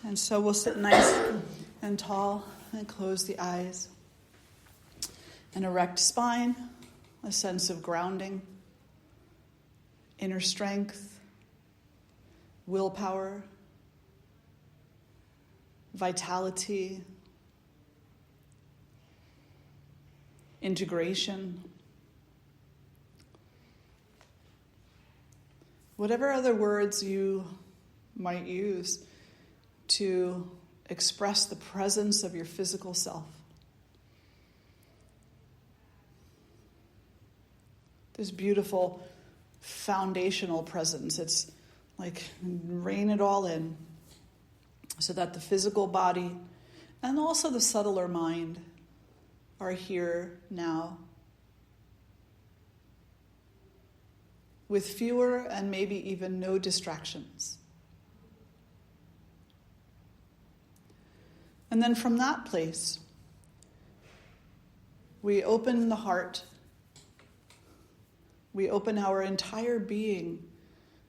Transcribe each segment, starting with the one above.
And so we'll sit nice and tall and close the eyes. An erect spine, a sense of grounding, inner strength, willpower, vitality, integration. Whatever other words you might use to express the presence of your physical self. This beautiful foundational presence. It's like rein it all in so that the physical body and also the subtler mind are here now with fewer and maybe even no distractions. And then from that place, we open the heart, we open our entire being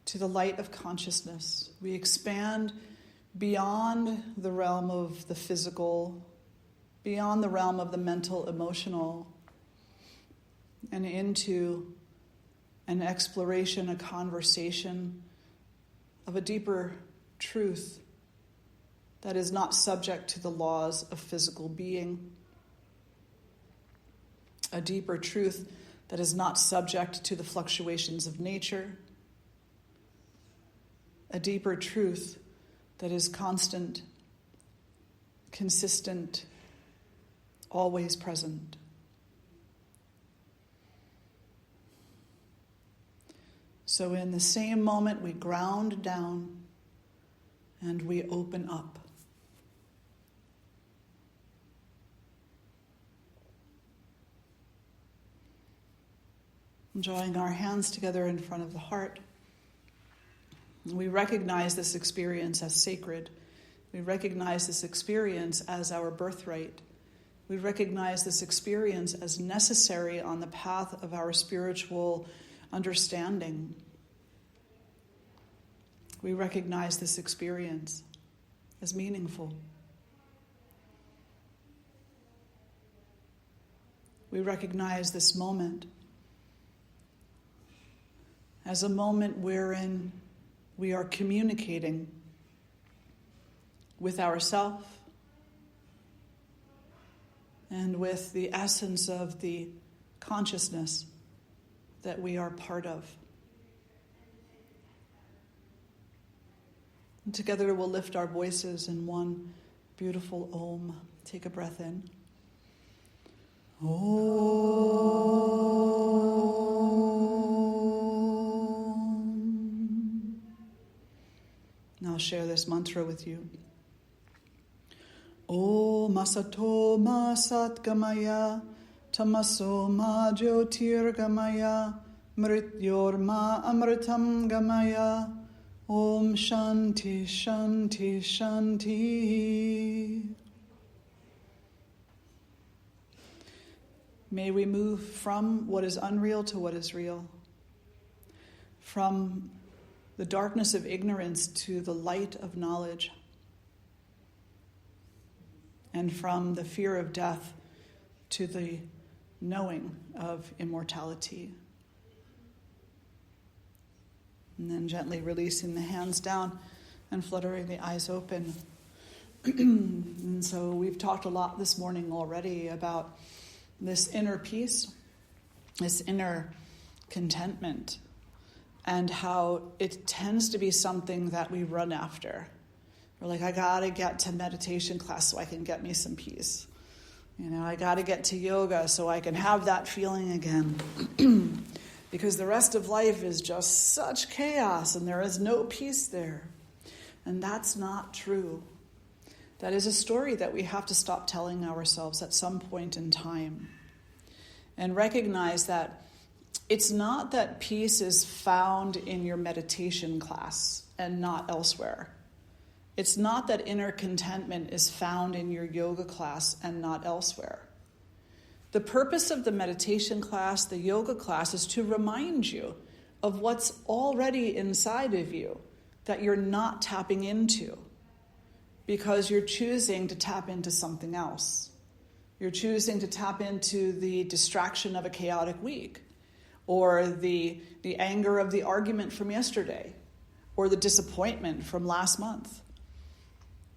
to the light of consciousness. We expand beyond the realm of the physical, beyond the realm of the mental, emotional, and into an exploration, a conversation of a deeper truth that is not subject to the laws of physical being, a deeper truth that is not subject to the fluctuations of nature, a deeper truth that is constant, consistent, always present. So in the same moment, we ground down and we open up. Drawing our hands together in front of the heart. We recognize this experience as sacred. We recognize this experience as our birthright. We recognize this experience as necessary on the path of our spiritual understanding. We recognize this experience as meaningful. We recognize this moment as a moment wherein we are communicating with ourselves and with the essence of the consciousness that we are part of. And together we'll lift our voices in one beautiful Om. Take a breath in. Om. Now I'll share this mantra with you. Om Asato Ma Sat Gamaya Tamaso Ma Jyotir Gamaya Mrityor Ma Amritam Gamaya Om Shanti Shanti Shanti. May we move from what is unreal to what is real, from the darkness of ignorance to the light of knowledge, and from the fear of death to the knowing of immortality. And then gently releasing the hands down and fluttering the eyes open. And so we've talked a lot this morning already about this inner peace, this inner contentment, and how it tends to be something that we run after. We're like, I gotta get to meditation class so I can get me some peace. I gotta get to yoga so I can have that feeling again. Because the rest of life is just such chaos and there is no peace there. And that's not true. That is a story that we have to stop telling ourselves at some point in time. And recognize that it's not that peace is found in your meditation class and not elsewhere. It's not that inner contentment is found in your yoga class and not elsewhere. The purpose of the meditation class, the yoga class, is to remind you of what's already inside of you that you're not tapping into. because you're choosing to tap into something else. You're choosing to tap into the distraction of a chaotic week, or the anger of the argument from yesterday, or the disappointment from last month.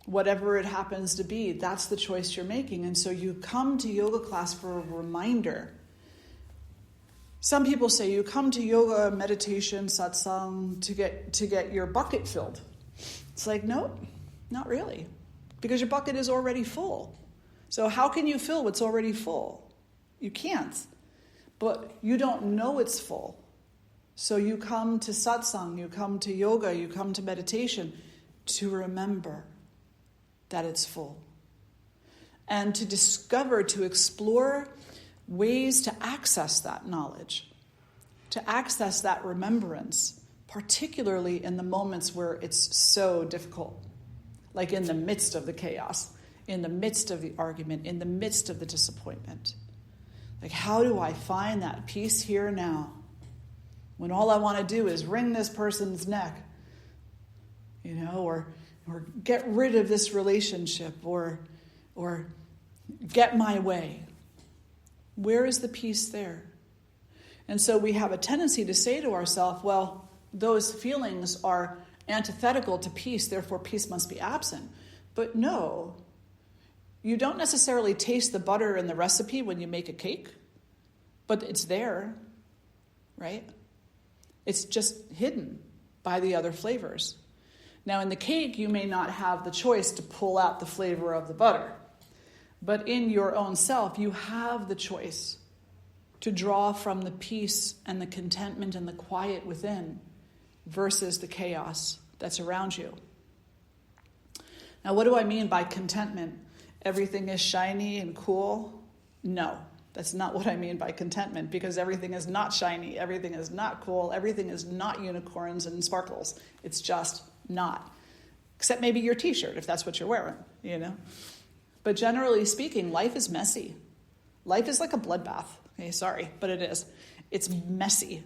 Whatever it happens to be, that's the choice you're making. And so you come to yoga class for a reminder. Some people say you come to yoga, meditation, satsang to get your bucket filled. It's like, no, not really, because your bucket is already full. So how can you fill what's already full? You can't. But you don't know it's full. So you come to satsang, you come to yoga, you come to meditation to remember that it's full. And to discover, to explore ways to access that knowledge, to access that remembrance, particularly in the moments where it's so difficult, like in the midst of the chaos, in the midst of the argument, in the midst of the disappointment. Like, how do I find that peace here and now when all I want to do is wring this person's neck, or get rid of this relationship, or get my way? Where is the peace there? And so we have a tendency to say to ourselves, well, those feelings are antithetical to peace, therefore peace must be absent. But no, you don't necessarily taste the butter in the recipe when you make a cake, but it's there, right? It's just hidden by the other flavors. Now, in the cake, you may not have the choice to pull out the flavor of the butter, but in your own self, you have the choice to draw from the peace and the contentment and the quiet within versus the chaos that's around you. Now, what do I mean by contentment? Everything is shiny and cool? No, that's not what I mean by contentment, because everything is not shiny, everything is not cool, everything is not unicorns and sparkles. It's just not. Except maybe your t-shirt, if that's what you're wearing, But generally speaking, life is messy. Life is like a bloodbath. Okay, sorry, but it is. It's messy.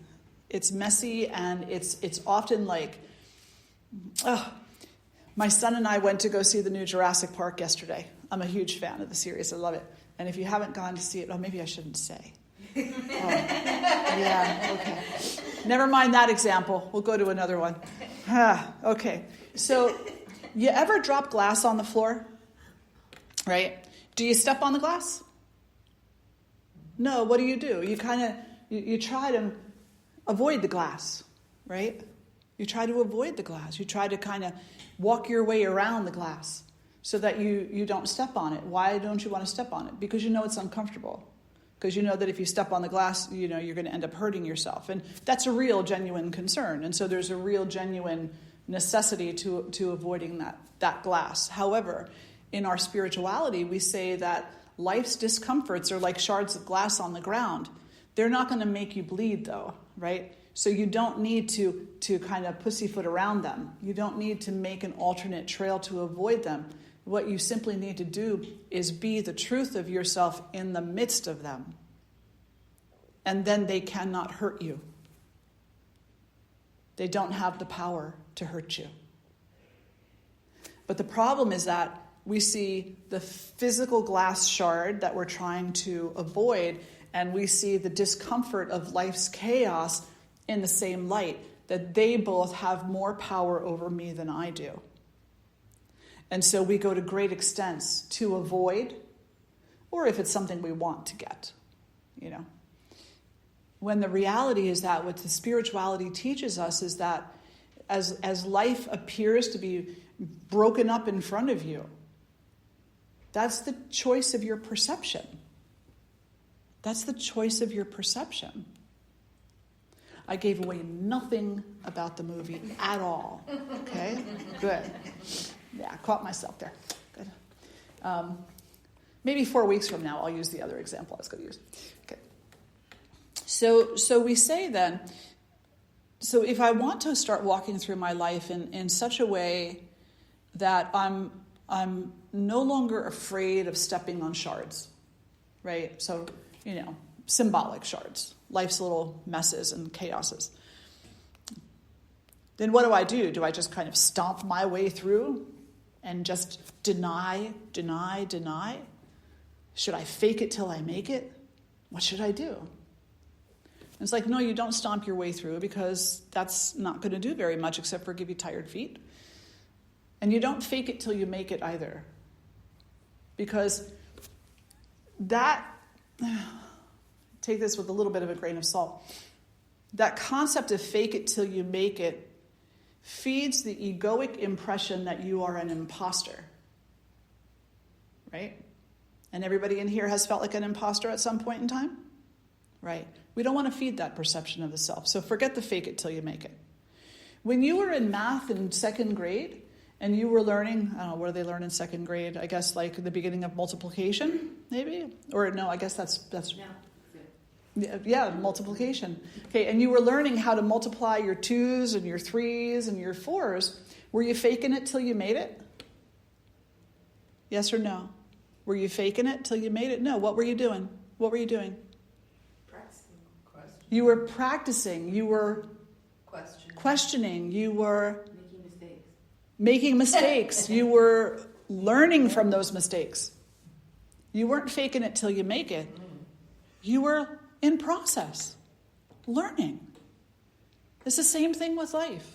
It's messy, and it's often like, my son and I went to go see the new Jurassic Park yesterday. I'm a huge fan of the series. I love it. And if you haven't gone to see it, maybe I shouldn't say. Yeah, okay. Never mind that example. We'll go to another one. Okay. So, you ever drop glass on the floor? Right? Do you step on the glass? No, what do? You you try to avoid the glass, right? You try to avoid the glass. You try to kind of walk your way around the glass so that you don't step on it. Why don't you want to step on it? Because you know it's uncomfortable. Because you know that if you step on the glass, you're going to end up hurting yourself. And that's a real, genuine concern. And so there's a real, genuine necessity to avoiding that glass. However, in our spirituality, we say that life's discomforts are like shards of glass on the ground. They're not going to make you bleed, though, right? So you don't need to kind of pussyfoot around them. You don't need to make an alternate trail to avoid them. What you simply need to do is be the truth of yourself in the midst of them. And then they cannot hurt you. They don't have the power to hurt you. But the problem is that we see the physical glass shard that we're trying to avoid, and we see the discomfort of life's chaos in the same light, that they both have more power over me than I do. And so we go to great extents to avoid, or if it's something we want to get, When the reality is that what the spirituality teaches us is that as life appears to be broken up in front of you, that's the choice of your perception. That's the choice of your perception. I gave away nothing about the movie at all. Okay? Good. Yeah, I caught myself there. Good. Maybe 4 weeks from now, I'll use the other example I was going to use. Okay. So we say then, so if I want to start walking through my life in such a way that I'm no longer afraid of stepping on shards, right? So, symbolic shards, life's little messes and chaoses. Then what do? Do I just kind of stomp my way through and just deny? Should I fake it till I make it? What should I do? And it's like, no, you don't stomp your way through, because that's not going to do very much except for give you tired feet. And you don't fake it till you make it either. Because that, take this with a little bit of a grain of salt, that concept of fake it till you make it feeds the egoic impression that you are an imposter. Right? And everybody in here has felt like an imposter at some point in time? Right. We don't want to feed that perception of the self. So forget the fake it till you make it. When you were in math in second grade and you were learning, I don't know, what do they learn in second grade? I guess like the beginning of multiplication, maybe? Or no, I guess that's yeah, multiplication. Okay, and you were learning how to multiply your 2s and your 3s and your 4s. Were you faking it till you made it? Yes or no? Were you faking it till you made it? No. What were you doing? You were practicing. You were questioning. You were making mistakes. You were learning from those mistakes. You weren't faking it till you make it. You were in process, learning. It's the same thing with life.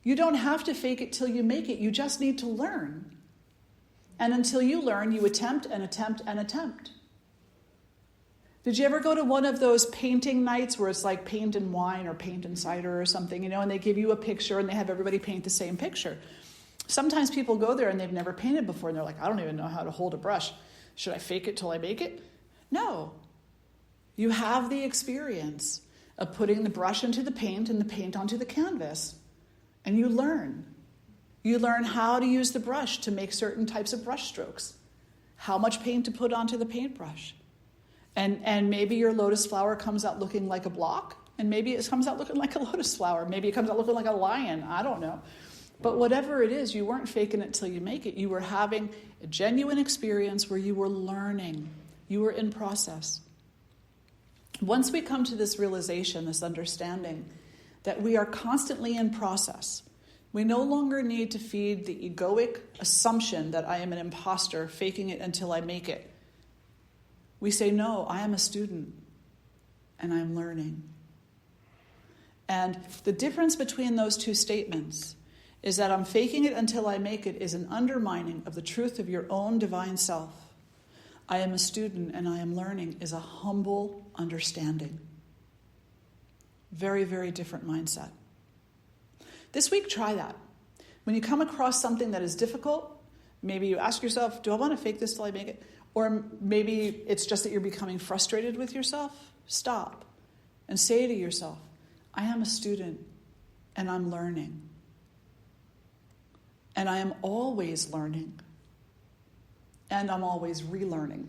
You don't have to fake it till you make it. You just need to learn. And until you learn, you attempt and attempt and attempt. Did you ever go to one of those painting nights where it's like paint and wine or paint and cider or something, and they give you a picture and they have everybody paint the same picture? Sometimes people go there and they've never painted before and they're like, I don't even know how to hold a brush. Should I fake it till I make it? No. You have the experience of putting the brush into the paint and the paint onto the canvas, and you learn. You learn how to use the brush to make certain types of brush strokes, how much paint to put onto the paintbrush. And maybe your lotus flower comes out looking like a block, and maybe it comes out looking like a lotus flower. Maybe it comes out looking like a lion. I don't know. But whatever it is, you weren't faking it till you make it. You were having a genuine experience where you were learning. You were in process. Once we come to this realization, this understanding that we are constantly in process, we no longer need to feed the egoic assumption that I am an imposter, faking it until I make it. We say, no, I am a student and I'm learning. And the difference between those two statements is that I'm faking it until I make it is an undermining of the truth of your own divine self. I am a student and I am learning is a humble understanding. Very, very different mindset. This week, try that. When you come across something that is difficult, maybe you ask yourself, do I want to fake this till I make it? Or maybe it's just that you're becoming frustrated with yourself. Stop and say to yourself, I am a student and I'm learning. And I am always learning. And I'm always relearning.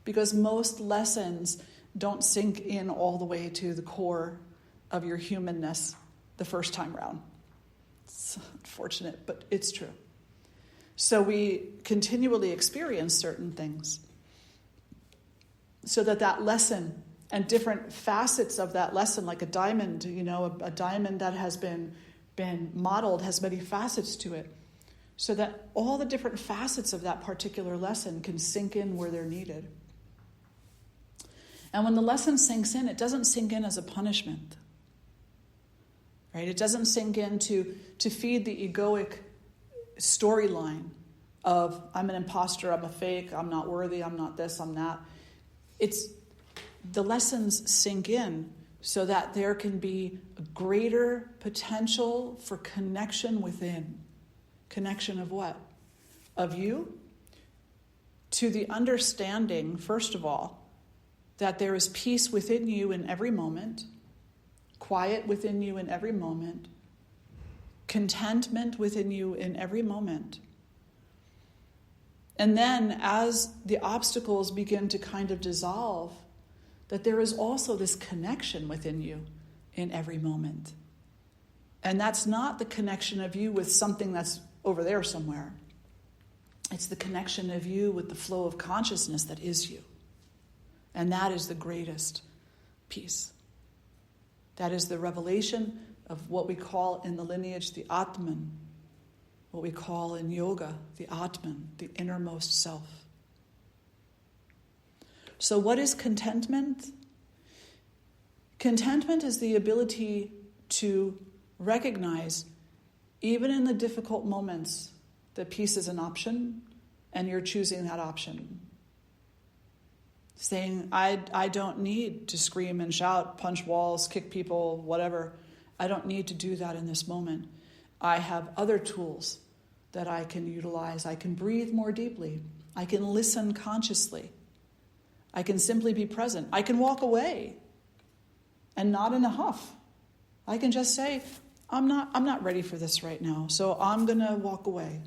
Because most lessons don't sink in all the way to the core of your humanness the first time round. It's unfortunate, but it's true. So we continually experience certain things so that lesson and different facets of that lesson, like a diamond, a diamond that has been modeled has many facets to it, so that all the different facets of that particular lesson can sink in where they're needed. And when the lesson sinks in, it doesn't sink in as a punishment. Right? It doesn't sink in to feed the egoic storyline of I'm an imposter, I'm a fake, I'm not worthy, I'm not this, I'm that. It's the lessons sink in so that there can be a greater potential for connection within. Connection of what? Of you to the understanding, first of all, that there is peace within you in every moment, quiet within you in every moment, contentment within you in every moment. And then as the obstacles begin to kind of dissolve, that there is also this connection within you in every moment. And that's not the connection of you with something that's over there somewhere. It's the connection of you with the flow of consciousness that is you. And that is the greatest peace. That is the revelation of what we call in the lineage the Atman, what we call in yoga the Atman, the innermost self. So what is contentment? Contentment is the ability to recognize, even in the difficult moments, that peace is an option and you're choosing that option. Saying, I don't need to scream and shout, punch walls, kick people, whatever. I don't need to do that in this moment. I have other tools that I can utilize. I can breathe more deeply. I can listen consciously. I can simply be present. I can walk away and not in a huff. I can just say, I'm not ready for this right now, so I'm going to walk away.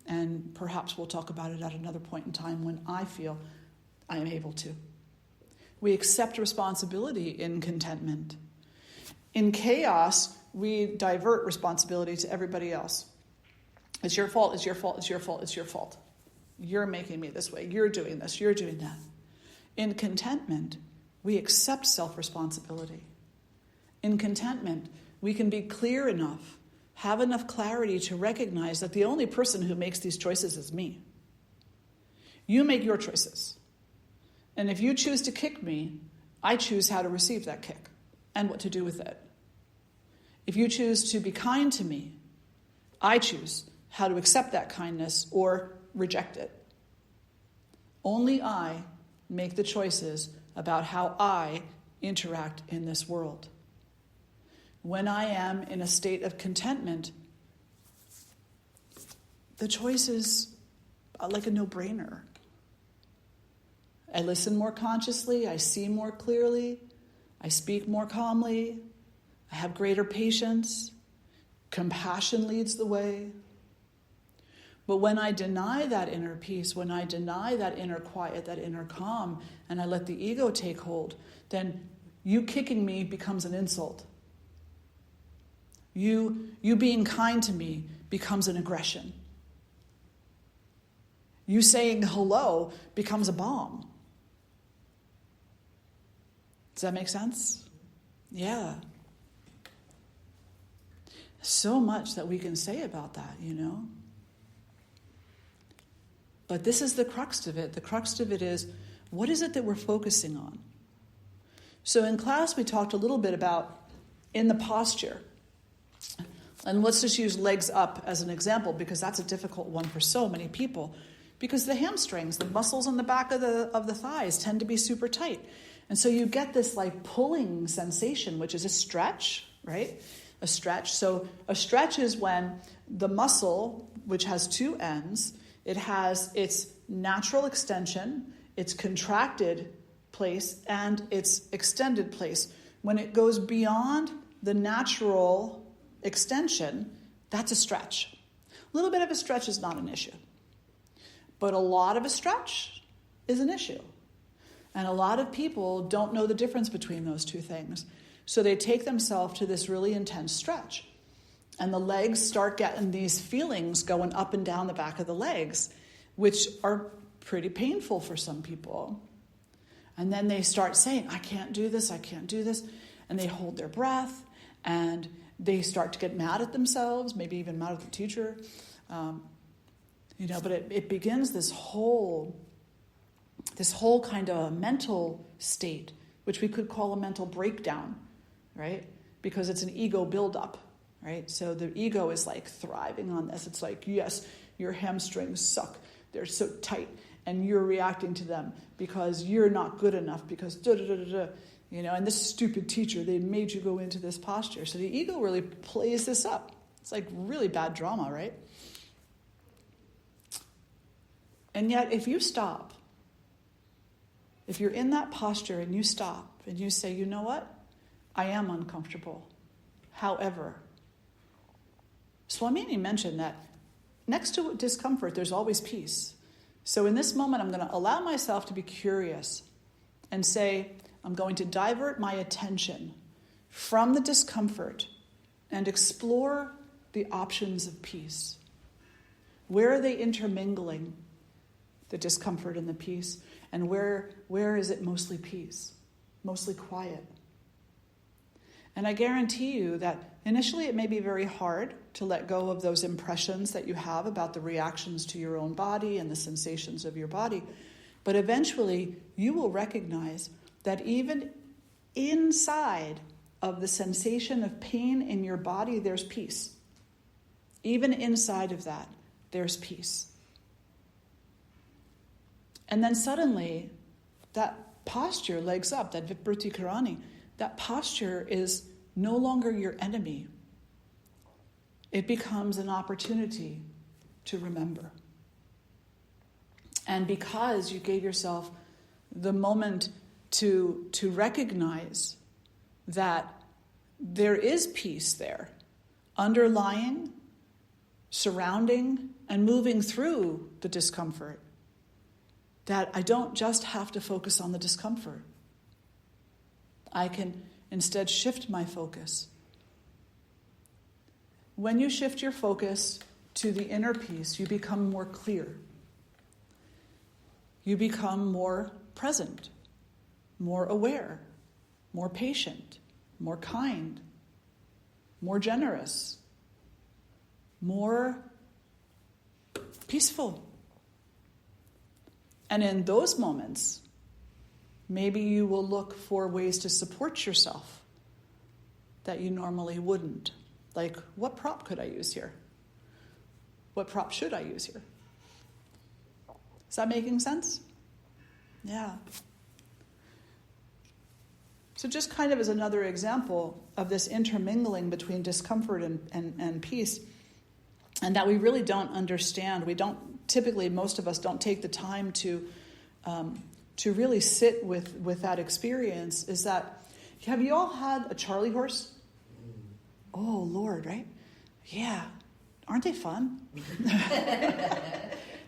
And perhaps we'll talk about it at another point in time when I feel I am able to. We accept responsibility in contentment. In chaos, we divert responsibility to everybody else. It's your fault, it's your fault, it's your fault, it's your fault. You're making me this way, you're doing this, you're doing that. In contentment, we accept self-responsibility. In contentment, we can be clear enough, have enough clarity to recognize that the only person who makes these choices is me. You make your choices. And if you choose to kick me, I choose how to receive that kick and what to do with it. If you choose to be kind to me, I choose how to accept that kindness or reject it. Only I make the choices about how I interact in this world. When I am in a state of contentment, the choice is like a no-brainer. I listen more consciously, I see more clearly, I speak more calmly, I have greater patience, compassion leads the way. But when I deny that inner peace, when I deny that inner quiet, that inner calm, and I let the ego take hold, then you kicking me becomes an insult. You being kind to me becomes an aggression. You saying hello becomes a bomb. Does that make sense? Yeah. So much that we can say about that, you know. But this is the crux of it. The crux of it is, what is it that we're focusing on? So in class, we talked a little bit about in the posture. And let's just use legs up as an example, because that's a difficult one for so many people. Because the hamstrings, the muscles on the back of the thighs tend to be super tight. And so you get this like pulling sensation, which is a stretch, right? A stretch. So a stretch is when the muscle, which has two ends, it has its natural extension, its contracted place, and its extended place. When it goes beyond the natural extension, that's a stretch. A little bit of a stretch is not an issue. But a lot of a stretch is an issue. And a lot of people don't know the difference between those two things. So they take themselves to this really intense stretch. And the legs start getting these feelings going up and down the back of the legs, which are pretty painful for some people. And then they start saying, I can't do this, I can't do this. And they hold their breath, and they start to get mad at themselves, maybe even mad at the teacher. But it begins this whole kind of mental state, which we could call a mental breakdown, right? Because it's an ego buildup, right? So the ego is like thriving on this. It's like, yes, your hamstrings suck. They're so tight, and you're reacting to them because you're not good enough, because and this stupid teacher, they made you go into this posture. So the ego really plays this up. It's like really bad drama, right? And yet, if you stop, if you're in that posture and you stop and you say, you know what? I am uncomfortable. However, Swamini mentioned that next to discomfort, there's always peace. So in this moment, I'm going to allow myself to be curious and say, I'm going to divert my attention from the discomfort and explore the options of peace. Where are they intermingling, the discomfort and the peace? And where is it mostly peace, mostly quiet? And I guarantee you that initially it may be very hard to let go of those impressions that you have about the reactions to your own body and the sensations of your body. But eventually you will recognize that even inside of the sensation of pain in your body, there's peace. Even inside of that, there's peace. And then suddenly, that posture, legs up, that Vipruti Karani, that posture is no longer your enemy. It becomes an opportunity to remember. And because you gave yourself the moment to recognize that there is peace there, underlying, surrounding, and moving through the discomfort, that I don't just have to focus on the discomfort. I can instead shift my focus. When you shift your focus to the inner peace, you become more clear. You become more present, more aware, more patient, more kind, more generous, more peaceful. And in those moments, maybe you will look for ways to support yourself that you normally wouldn't. Like, what prop could I use here? What prop should I use here? Is that making sense? Yeah. So just kind of as another example of this intermingling between discomfort and peace, and that we really don't understand. We don't, typically, most of us don't take the time to really sit with that experience, is that, have you all had a Charlie horse? Oh, Lord, right? Yeah. Aren't they fun?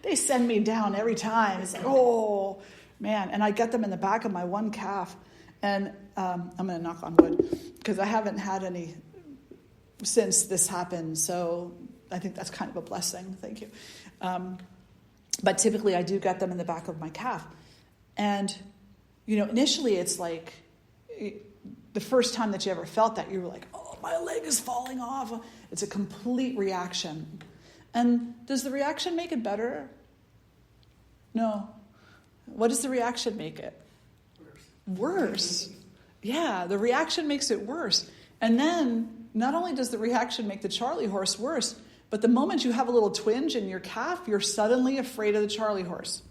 They send me down every time. It's like, oh, man. And I get them in the back of my one calf. And I'm going to knock on wood because I haven't had any since this happened. So I think that's kind of a blessing. Thank you. But typically I do get them in the back of my calf. And, initially it's like the first time that you ever felt that, you were like, oh, my leg is falling off. It's a complete reaction. And does the reaction make it better? No. What does the reaction make it? Worse. Yeah, the reaction makes it worse. And then, not only does the reaction make the Charlie horse worse, but the moment you have a little twinge in your calf, you're suddenly afraid of the Charlie horse.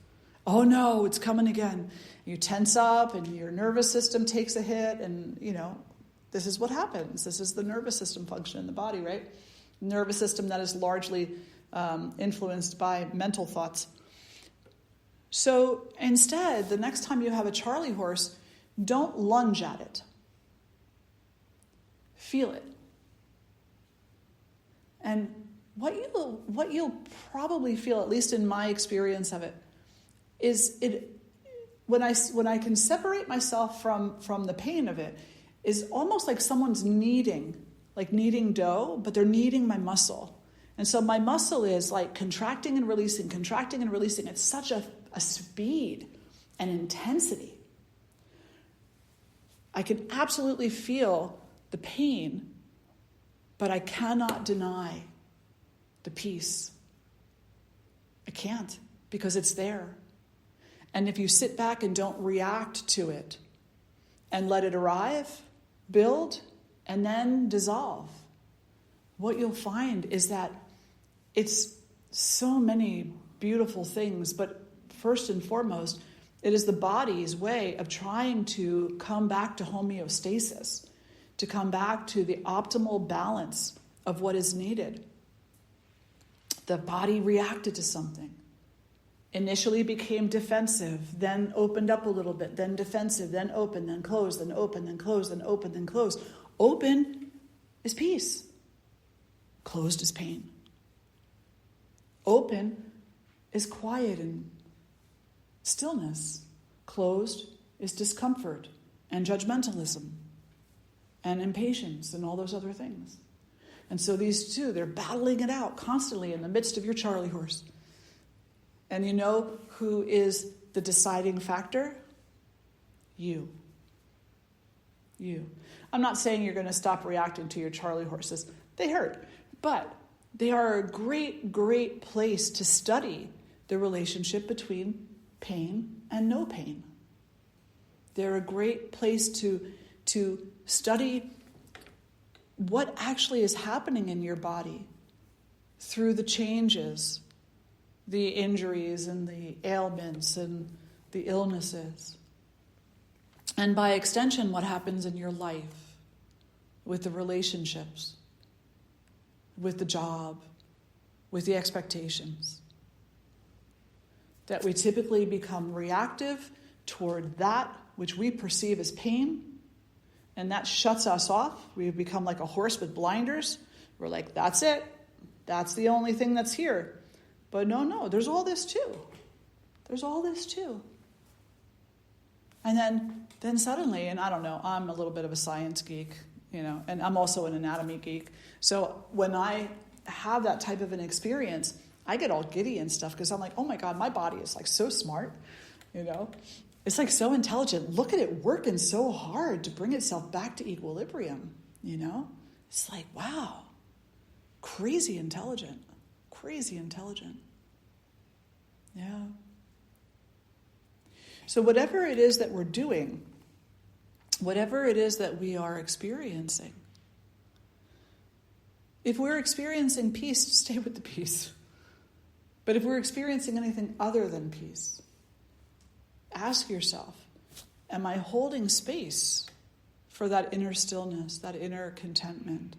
Oh no, it's coming again. You tense up and your nervous system takes a hit, and this is what happens. This is the nervous system function in the body, right? Nervous system that is largely influenced by mental thoughts. So instead, the next time you have a Charlie horse, don't lunge at it. Feel it. And what you'll probably feel, at least in my experience of it, is when I can separate myself from the pain of it, is almost like someone's kneading dough, but they're kneading my muscle. And so my muscle is like contracting and releasing. It's such a speed and intensity. I can absolutely feel the pain, but I cannot deny the peace. I can't, because it's there. And if you sit back and don't react to it and let it arrive, build, and then dissolve, what you'll find is that it's so many beautiful things, but first and foremost, it is the body's way of trying to come back to homeostasis, to come back to the optimal balance of what is needed. The body reacted to something. Initially became defensive, then opened up a little bit, then defensive, then open, then close, then open, then close, then open, then close. Open is peace. Closed is pain. Open is quiet and stillness. Closed is discomfort and judgmentalism and impatience and all those other things. And so these two, they're battling it out constantly in the midst of your Charlie horse. And you know who is the deciding factor? You. I'm not saying you're going to stop reacting to your Charlie horses. They hurt. But they are a great, great place to study the relationship between pain and no pain. They're a great place to study what actually is happening in your body through the changes, the injuries and the ailments and the illnesses. And by extension, what happens in your life with the relationships, with the job, with the expectations. That we typically become reactive toward that which we perceive as pain, and that shuts us off. We become like a horse with blinders. We're like, that's it. That's the only thing that's here. But no, there's all this too. There's all this too. And then suddenly, and I don't know, I'm a little bit of a science geek, and I'm also an anatomy geek. So when I have that type of an experience, I get all giddy and stuff because I'm like, oh my God, my body is like so smart, It's like so intelligent. Look at it working so hard to bring itself back to equilibrium, It's like, wow, crazy intelligent. Yeah. So whatever it is that we're doing, whatever it is that we are experiencing, if we're experiencing peace, stay with the peace. But if we're experiencing anything other than peace, ask yourself, am I holding space for that inner stillness, that inner contentment,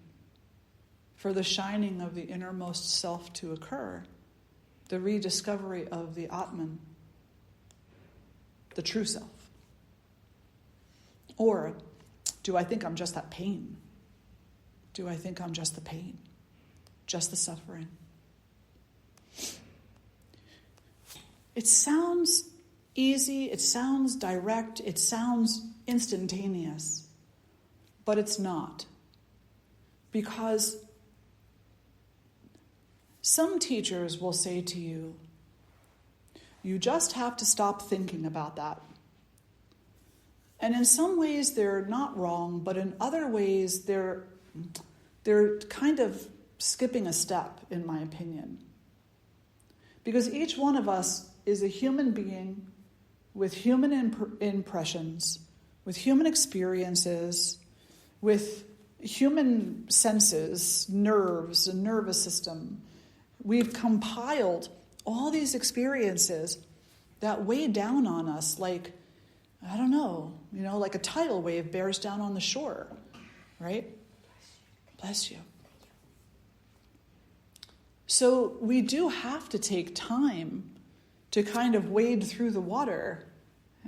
for the shining of the innermost self to occur, the rediscovery of the Atman, the true self? Or do I think I'm just that pain? Do I think I'm just the pain, just the suffering? It sounds easy, it sounds direct, it sounds instantaneous, but it's not. Because some teachers will say to you, you just have to stop thinking about that. And in some ways they're not wrong, but in other ways they're kind of skipping a step, in my opinion. Because each one of us is a human being with human impressions, with human experiences, with human senses, nerves, and nervous system. We've compiled all these experiences that weigh down on us like, I don't know, like a tidal wave bears down on the shore, right? Bless you. So we do have to take time to kind of wade through the water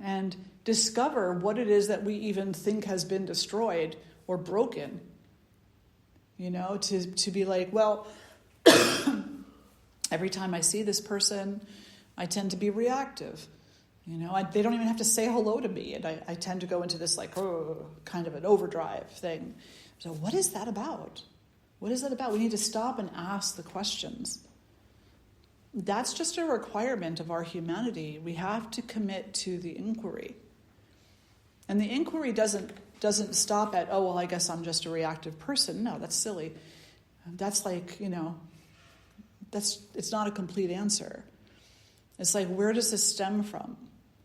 and discover what it is that we even think has been destroyed or broken. To be like, well, every time I see this person, I tend to be reactive. They don't even have to say hello to me, and I tend to go into this kind of an overdrive thing. So what is that about? What is that about? We need to stop and ask the questions. That's just a requirement of our humanity. We have to commit to the inquiry. And the inquiry doesn't stop at, oh, well, I guess I'm just a reactive person. No, that's silly. That's like, it's not a complete answer. It's like, where does this stem from?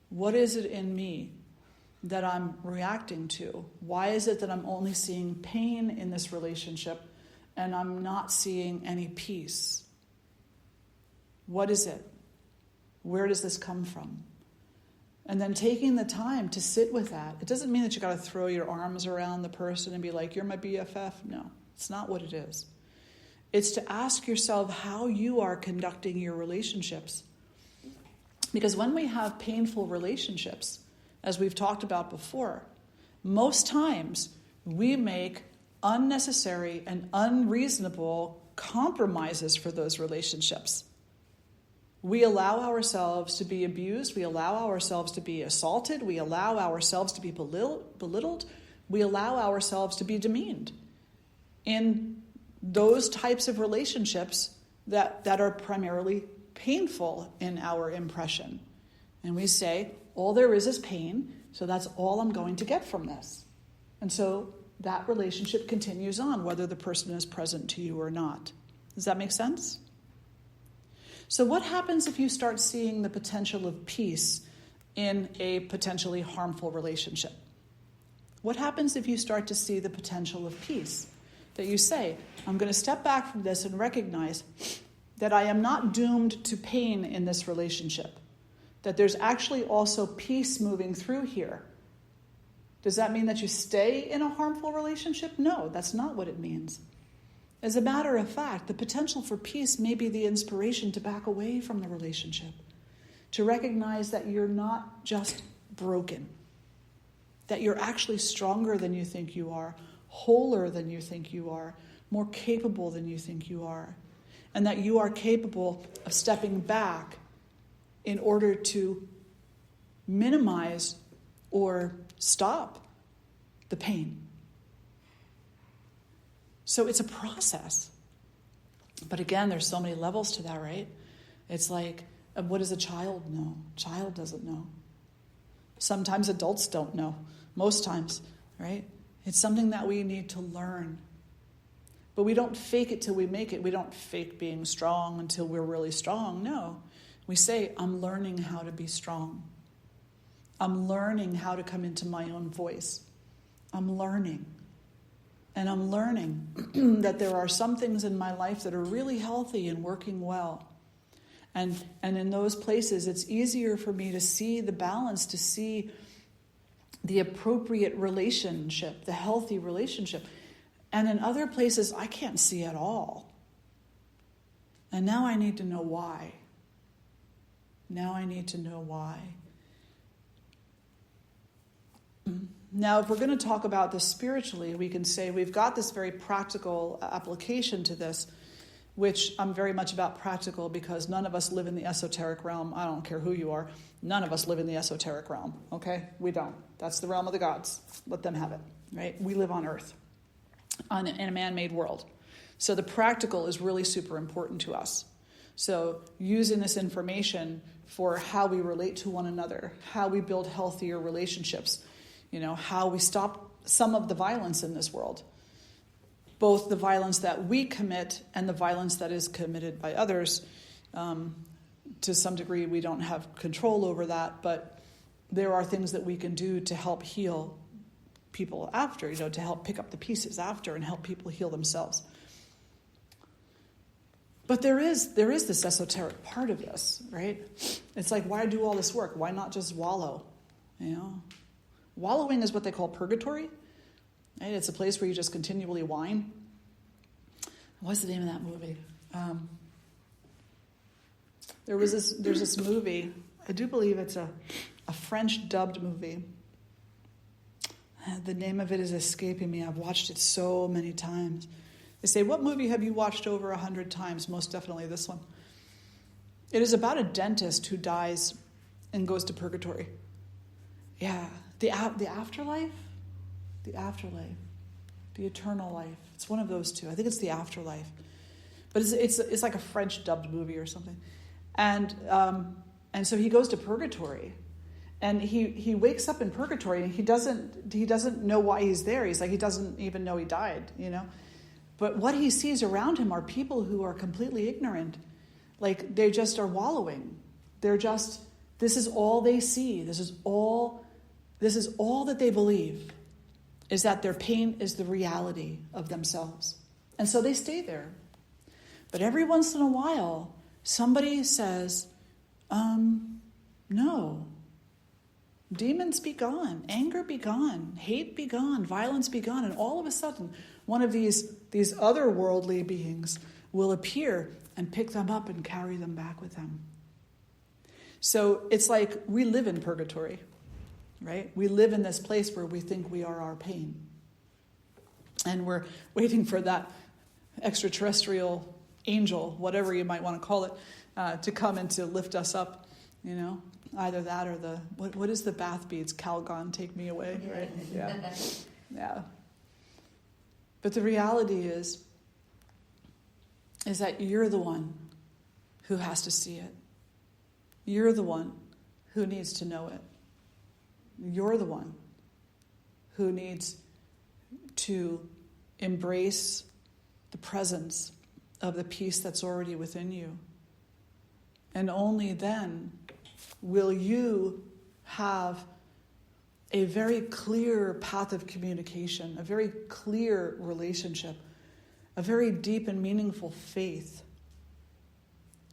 What is it in me that I'm reacting to? Why is it that I'm only seeing pain in this relationship and I'm not seeing any peace? What is it? Where does this come from? And then taking the time to sit with that. It doesn't mean that you got to throw your arms around the person and be like, you're my BFF. No, it's not what it is. It's to ask yourself how you are conducting your relationships. Because when we have painful relationships, as we've talked about before, most times we make unnecessary and unreasonable compromises for those relationships. We allow ourselves to be abused. We allow ourselves to be assaulted. We allow ourselves to be belittled. We allow ourselves to be demeaned in those types of relationships that are primarily painful in our impression. And we say, all there is pain, so that's all I'm going to get from this. And so that relationship continues on, whether the person is present to you or not. Does that make sense? So what happens if you start seeing the potential of peace in a potentially harmful relationship? What happens if you start to see the potential of peace? That you say, I'm going to step back from this and recognize that I am not doomed to pain in this relationship. That there's actually also peace moving through here. Does that mean that you stay in a harmful relationship? No, that's not what it means. As a matter of fact, the potential for peace may be the inspiration to back away from the relationship, to recognize that you're not just broken, that you're actually stronger than you think you are, wholer than you think you are, more capable than you think you are, and that you are capable of stepping back in order to minimize or stop the pain. So it's a process. But again, there's so many levels to that, right? It's like, what does a child know? Child doesn't know. Sometimes adults don't know. Most times, right? It's something that we need to learn. But we don't fake it till we make it. We don't fake being strong until we're really strong. No. We say, I'm learning how to be strong. I'm learning how to come into my own voice. I'm learning. And I'm learning that there are some things in my life that are really healthy and working well. And in those places, it's easier for me to see the balance, to see the appropriate relationship, the healthy relationship. And in other places, I can't see at all. And now I need to know why. Now I need to know why. Now, if we're going to talk about this spiritually, we can say we've got this very practical application to this, which I'm very much about practical because none of us live in the esoteric realm. I don't care who you are. None of us live in the esoteric realm, okay? We don't. That's the realm of the gods. Let them have it, right? We live on Earth, in a man-made world. So the practical is really super important to us. So using this information for how we relate to one another, how we build healthier relationships, how we stop some of the violence in this world, both the violence that we commit and the violence that is committed by others. To some degree, we don't have control over that, but there are things that we can do to help heal people after, to help pick up the pieces after and help people heal themselves. But there is this esoteric part of this, right? It's like, why do all this work? Why not just wallow? Wallowing is what they call purgatory. Right? It's a place where you just continually whine. What's the name of that movie? There's this movie. I do believe it's a French dubbed movie. The name of it is escaping me. I've watched it so many times. They say, what movie have you watched over 100 times? Most definitely this one. It is about a dentist who dies and goes to purgatory. Yeah. The afterlife? The afterlife. The eternal life. It's one of those two. I think it's the afterlife. But it's like a French dubbed movie or something. And so he goes to purgatory. And he wakes up in purgatory and he doesn't know why he's there. He's like, he doesn't even know he died, But what he sees around him are people who are completely ignorant. Like, they just are wallowing. This is all they see. This is all that they believe, is that their pain is the reality of themselves. And so they stay there. But every once in a while, somebody says, no. Demons be gone, anger be gone, hate be gone, violence be gone. And all of a sudden, one of these otherworldly beings will appear and pick them up and carry them back with them. So it's like we live in purgatory, right? We live in this place where we think we are our pain. And we're waiting for that extraterrestrial angel, whatever you might want to call it, to come and to lift us up, Either that or what is the bath beads? Calgon, take me away, right? Yeah. Yeah. But the reality is that you're the one who has to see it. You're the one who needs to know it. You're the one who needs to embrace the presence of the peace that's already within you. And only then will you have a very clear path of communication, a very clear relationship, a very deep and meaningful faith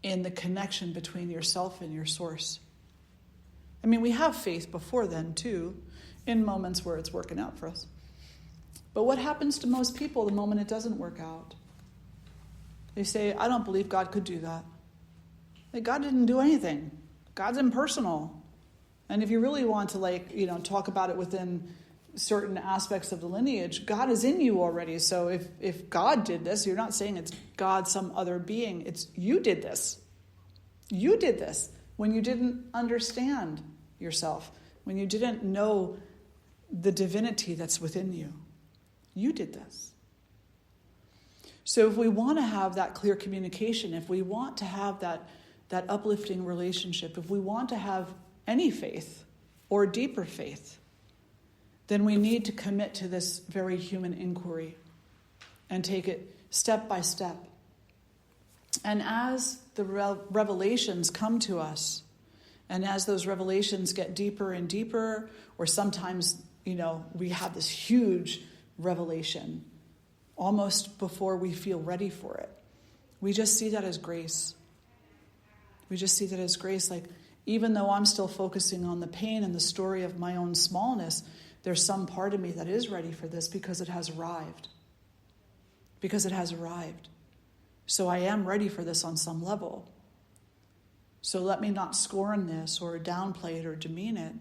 in the connection between yourself and your source. I mean, we have faith before then, too, in moments where it's working out for us. But what happens to most people the moment it doesn't work out? They say, I don't believe God could do that. Like, God didn't do anything. God's impersonal. And if you really want to talk about it within certain aspects of the lineage, God is in you already. So if God did this, you're not saying it's God, some other being. It's you did this. You did this when you didn't understand yourself, when you didn't know the divinity that's within you. You did this. So if we want to have that clear communication, if we want to have that uplifting relationship, if we want to have any faith or deeper faith, then we need to commit to this very human inquiry and take it step by step. And as the revelations come to us, and as those revelations get deeper and deeper, or sometimes, we have this huge revelation almost before we feel ready for it, we just see that as grace. We just see that as grace. Like, even though I'm still focusing on the pain and the story of my own smallness, there's some part of me that is ready for this because it has arrived. Because it has arrived. So I am ready for this on some level. So let me not scorn this or downplay it or demean it.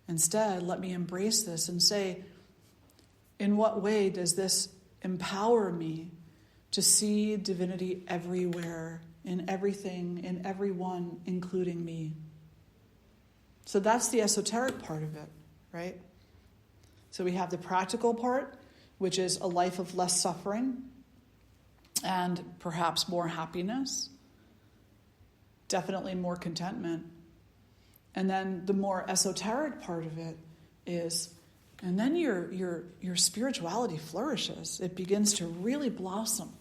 Instead, let me embrace this and say, in what way does this empower me to see divinity everywhere, in everything, in everyone, including me? So that's the esoteric part of it, right? So we have the practical part, which is a life of less suffering and perhaps more happiness, definitely more contentment. And then the more esoteric part of it is, and then your spirituality flourishes. It begins to really blossom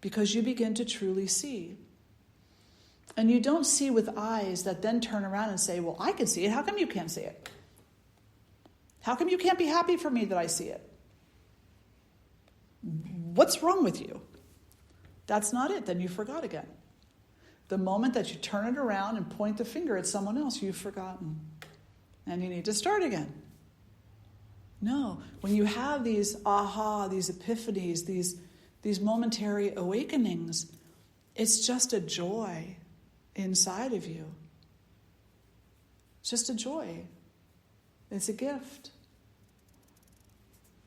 because you begin to truly see. And you don't see with eyes that then turn around and say, well, I can see it. How come you can't see it? How come you can't be happy for me that I see it? What's wrong with you? That's not it. Then you forgot again. The moment that you turn it around and point the finger at someone else, you've forgotten. And you need to start again. No. When you have these these epiphanies, these momentary awakenings, it's just a joy inside of you. It's just a joy. It's a gift.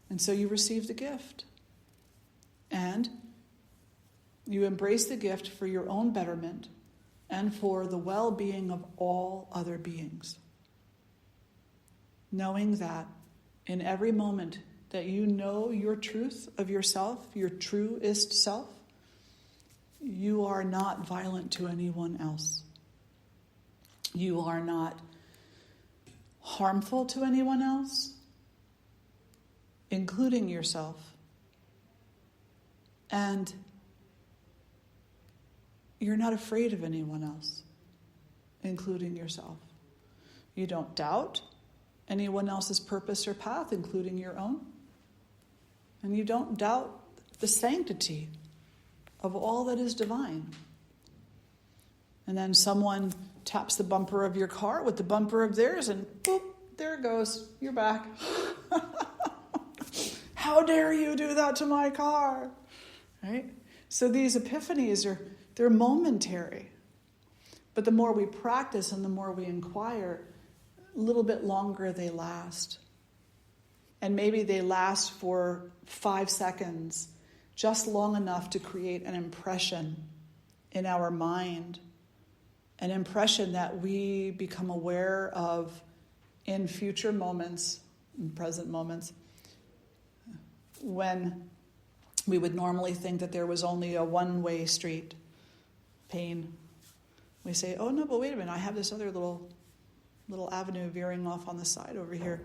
And so you receive the gift. And you embrace the gift for your own betterment and for the well-being of all other beings. Knowing that in every moment that you know your truth of yourself, your truest self, you are not violent to anyone else. You are not harmful to anyone else, including yourself. And you're not afraid of anyone else, including yourself. You don't doubt anyone else's purpose or path, including your own. And you don't doubt the sanctity of all that is divine. And then someone taps the bumper of your car with the bumper of theirs, and boop, there it goes. You're back. How dare you do that to my car? Right? So these epiphanies they're momentary. But the more we practice and the more we inquire, a little bit longer they last. And maybe they last for 5 seconds, just long enough to create an impression in our mind, an impression that we become aware of in future moments, in present moments, when we would normally think that there was only a one-way street. Pain. We say, oh no, but wait a minute, I have this other little avenue veering off on the side over here.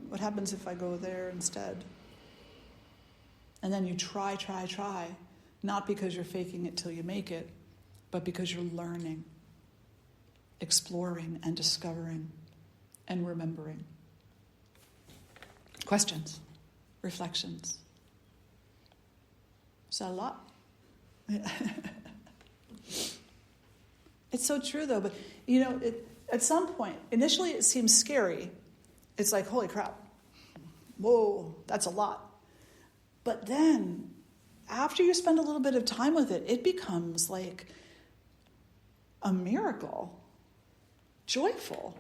What happens if I go there instead? And then you try, not because you're faking it till you make it, but because you're learning, exploring and discovering and remembering. Questions? Reflections? Is that a lot? It's so true though, but at some point, initially it seems scary. It's like, holy crap, whoa, that's a lot. But then, after you spend a little bit of time with it, it becomes like a miracle, joyful.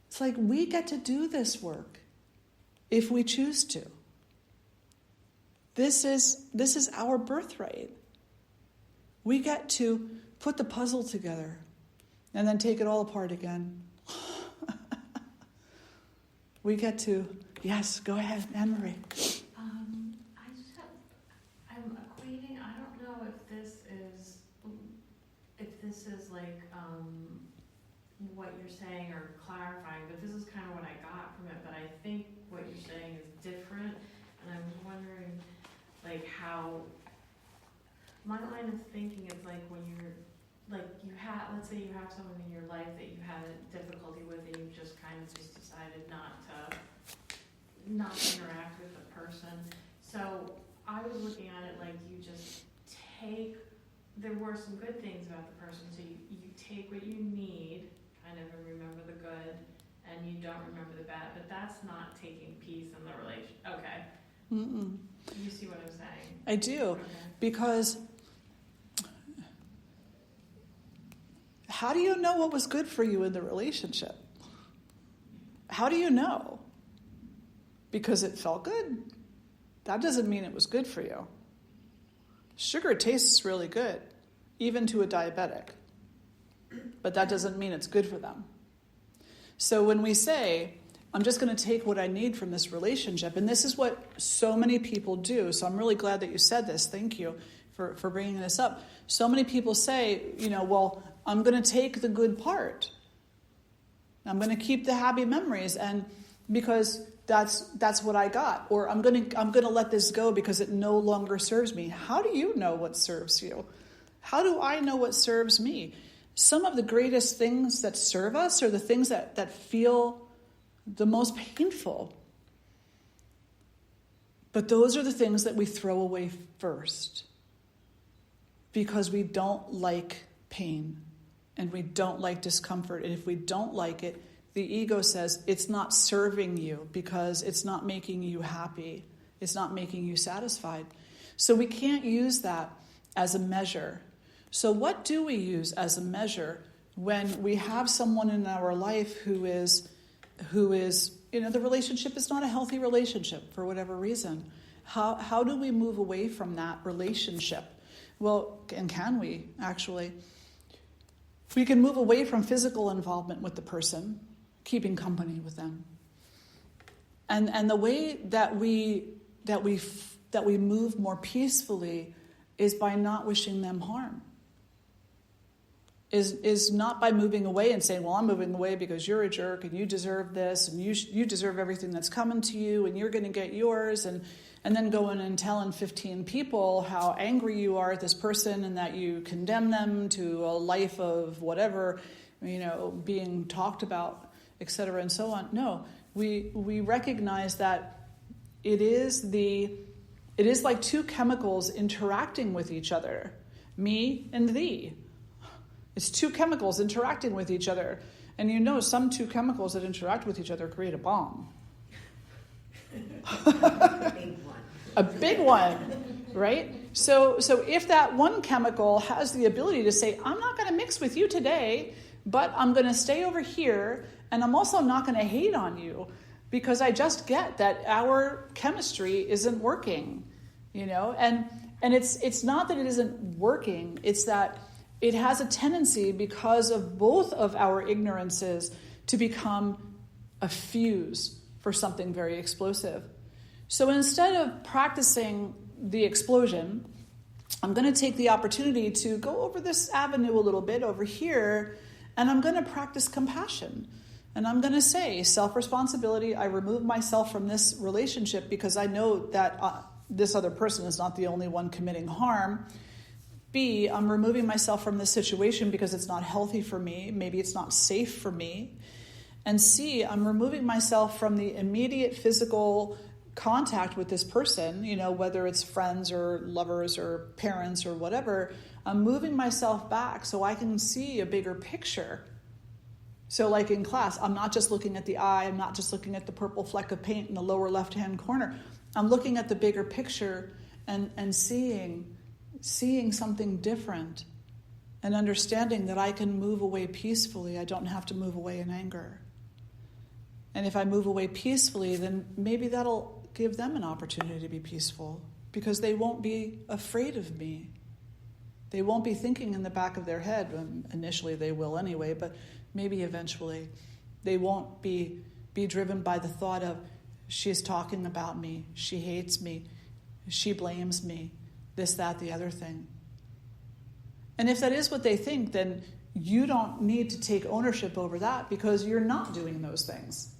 It's like we get to do this work if we choose to. This is our birthright. We get to put the puzzle together and then take it all apart again. We get to, yes, go ahead, Anne-Marie. I'm equating, I don't know if this is like what you're saying or clarifying, but this is kind of what I got from it, but I think what you're saying is different, and I was wondering like how, my line of thinking is like when you're, like let's say you have someone in your life that you had a difficulty with and you just kind of just decided not to interact with the person. So I was looking at it like you just there were some good things about the person, so you take what you need, kind of, and remember the good, and you don't remember the bad, but that's not taking peace in the relation. Okay. Mm-mm. You see what I'm saying? I do, okay. Because how do you know what was good for you in the relationship? How do you know? Because it felt good. That doesn't mean it was good for you. Sugar tastes really good, even to a diabetic. But that doesn't mean it's good for them. So when we say, I'm just going to take what I need from this relationship, and this is what so many people do, so I'm really glad that you said this. Thank you for bringing this up. So many people say, well, I'm going to take the good part. I'm going to keep the happy memories, and because that's what I got, or I'm going to let this go because it no longer serves me. How do you know what serves you? How do I know what serves me? Some of the greatest things that serve us are the things that feel the most painful. But those are the things that we throw away first, because we don't like pain and we don't like discomfort. And if we don't like it, the ego says it's not serving you because it's not making you happy. It's not making you satisfied. So we can't use that as a measure. So what do we use as a measure when we have someone in our life who is, the relationship is not a healthy relationship for whatever reason? How do we move away from that relationship? Well, and can we actually? We can move away from physical involvement with the person, keeping company with them. And the way that we move more peacefully is by not wishing them harm. Is not by moving away and saying, well, I'm moving away because you're a jerk and you deserve this and you deserve everything that's coming to you and you're going to get yours, and then going and telling 15 people how angry you are at this person and that you condemn them to a life of whatever, being talked about, etc. and so on. No, we recognize that it is like two chemicals interacting with each other, me and thee. It's two chemicals interacting with each other. And some two chemicals that interact with each other create a bomb. A big one, right? So if that one chemical has the ability to say, I'm not going to mix with you today, but I'm going to stay over here, and I'm also not going to hate on you, because I just get that our chemistry isn't working, and it's not that it isn't working, it's that it has a tendency, because of both of our ignorances, to become a fuse for something very explosive. So instead of practicing the explosion, I'm going to take the opportunity to go over this avenue a little bit over here, and I'm going to practice compassion. And I'm going to say self-responsibility. I remove myself from this relationship because I know that this other person is not the only one committing harm. B, I'm removing myself from this situation because it's not healthy for me. Maybe it's not safe for me. And C, I'm removing myself from the immediate physical contact with this person, whether it's friends or lovers or parents or whatever. I'm moving myself back so I can see a bigger picture. So like in class, I'm not just looking at the eye, I'm not just looking at the purple fleck of paint in the lower left-hand corner. I'm looking at the bigger picture and seeing something different and understanding that I can move away peacefully. I don't have to move away in anger. And if I move away peacefully, then maybe that'll give them an opportunity to be peaceful because they won't be afraid of me. They won't be thinking in the back of their head. Initially they will anyway, but maybe eventually they won't be driven by the thought of, she's talking about me, she hates me, she blames me, this, that, the other thing. And if that is what they think, then you don't need to take ownership over that because you're not doing those things.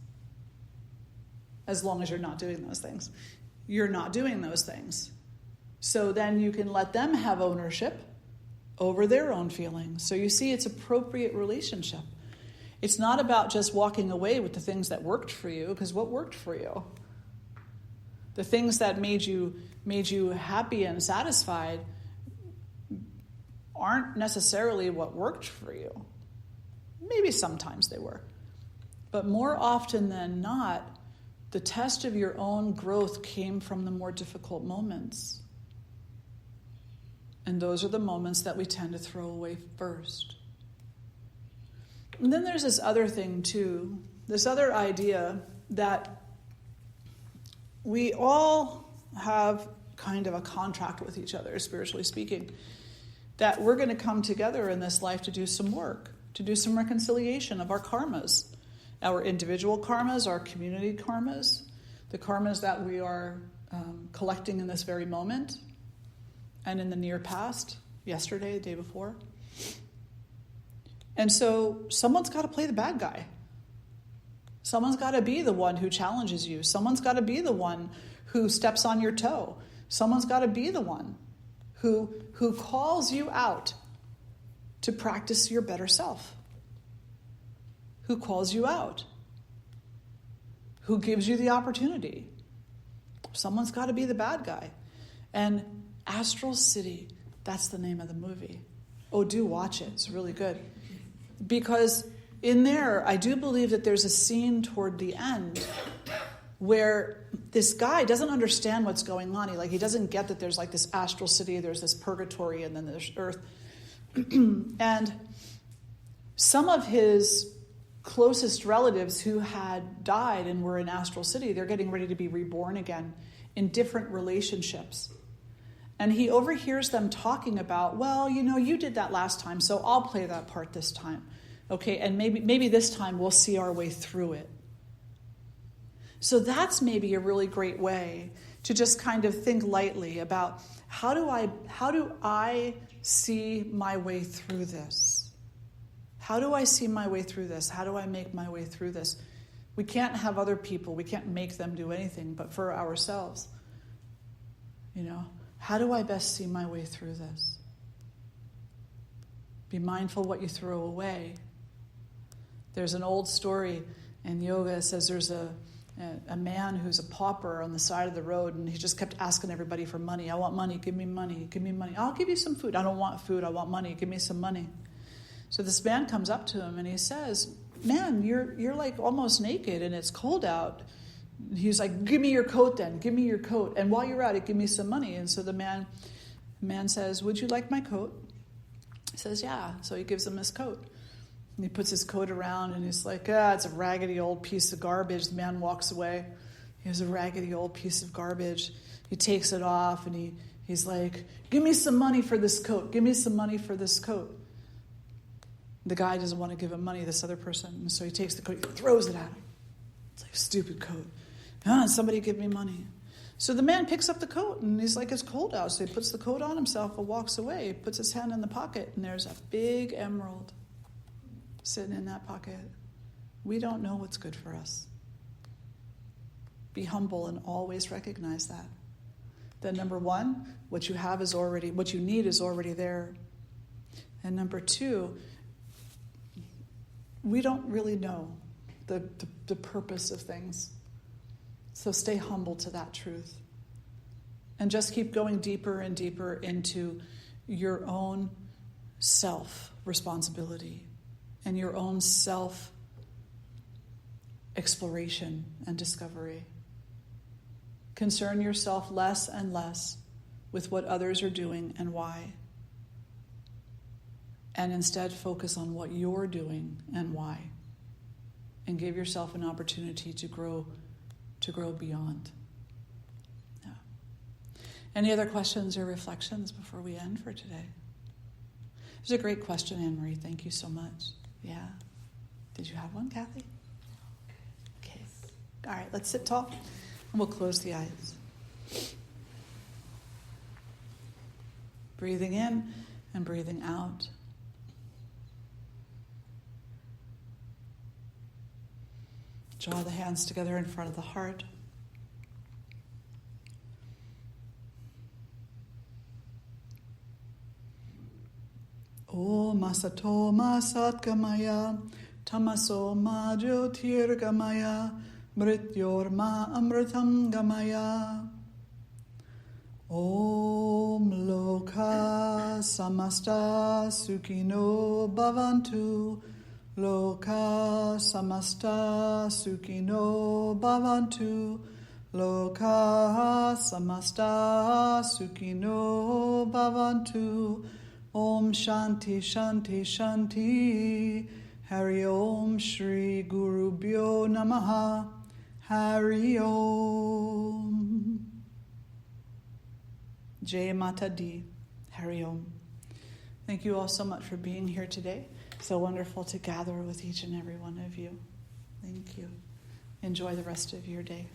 As long as you're not doing those things. You're not doing those things. So then you can let them have ownership over their own feelings. So you see, it's appropriate relationship. It's not about just walking away with the things that worked for you, because what worked for you? The things that made you happy and satisfied aren't necessarily what worked for you. Maybe sometimes they were. But more often than not, the test of your own growth came from the more difficult moments. And those are the moments that we tend to throw away first. And then there's this other thing too, this other idea that we all have kind of a contract with each other, spiritually speaking, that we're going to come together in this life to do some work, to do some reconciliation of our karmas, our individual karmas, our community karmas, the karmas that we are collecting in this very moment and in the near past, yesterday, the day before. And so someone's got to play the bad guy. Someone's got to be the one who challenges you. Someone's got to be the one who steps on your toe. Someone's got to be the one who calls you out to practice your better self. Who calls you out. Who gives you the opportunity. Someone's got to be the bad guy. And Astral City, that's the name of the movie. Oh, do watch it. It's really good. Because in there, I do believe that there's a scene toward the end where this guy doesn't understand what's going on. He doesn't get that there's like this astral city, there's this purgatory, and then there's earth. And some of his closest relatives who had died and were in astral city, they're getting ready to be reborn again in different relationships. And he overhears them talking about, well, you did that last time, so I'll play that part this time. Okay, and maybe this time we'll see our way through it. So that's maybe a really great way to just kind of think lightly about how do I see my way through this? How do I see my way through this? How do I make my way through this? We can't have other people, we can't make them do anything, but for ourselves. How do I best see my way through this? Be mindful what you throw away. There's an old story in yoga. It says there's a man who's a pauper on the side of the road, and he just kept asking everybody for money. I want money, give me money, give me money. I'll give you some food. I don't want food, I want money, give me some money. So this man comes up to him and he says, man, you're like almost naked and it's cold out. He's like, give me your coat then, give me your coat. And while you're at it, give me some money. And so the man says, would you like my coat? He says, yeah. So he gives him his coat. And he puts his coat around and he's like, it's a raggedy old piece of garbage. The man walks away. Here's a raggedy old piece of garbage. He takes it off and he's like, give me some money for this coat. Give me some money for this coat. The guy doesn't want to give him money, this other person. And so he takes the coat, he throws it at him. It's like a stupid coat. Somebody give me money. So the man picks up the coat and he's like, it's cold out. So he puts the coat on himself and walks away. He puts his hand in the pocket and there's a big emerald sitting in that pocket. We don't know what's good for us. Be humble and always recognize that. That number one, what you need is already there. And number two, we don't really know the purpose of things. So stay humble to that truth. And just keep going deeper and deeper into your own self-responsibility and your own self-exploration and discovery. Concern yourself less and less with what others are doing and why. And instead focus on what you're doing and why. And give yourself an opportunity to grow beyond. Yeah. Any other questions or reflections before we end for today? It was a great question, Anne-Marie. Thank you so much. Yeah. Did you have one, Kathy? Okay. All right, let's sit tall and we'll close the eyes. Breathing in and breathing out. Draw the hands together in front of the heart. Om Asato Ma Satgamaya Tamaso Ma Jyotirgamaya Mrityor Ma Amritam Gamaya. Om Loka Samasta Sukhino Bhavantu. Loka Samasta Sukhino Bhavantu. Loka Samasta Sukhino Bhavantu. Om Shanti Shanti Shanti. Hari Om Shri Guru Bhyo Namaha. Hari Om. Jai Mata Di. Hari Om. Thank you all so much for being here today. So wonderful to gather with each and every one of you. Thank you. Enjoy the rest of your day.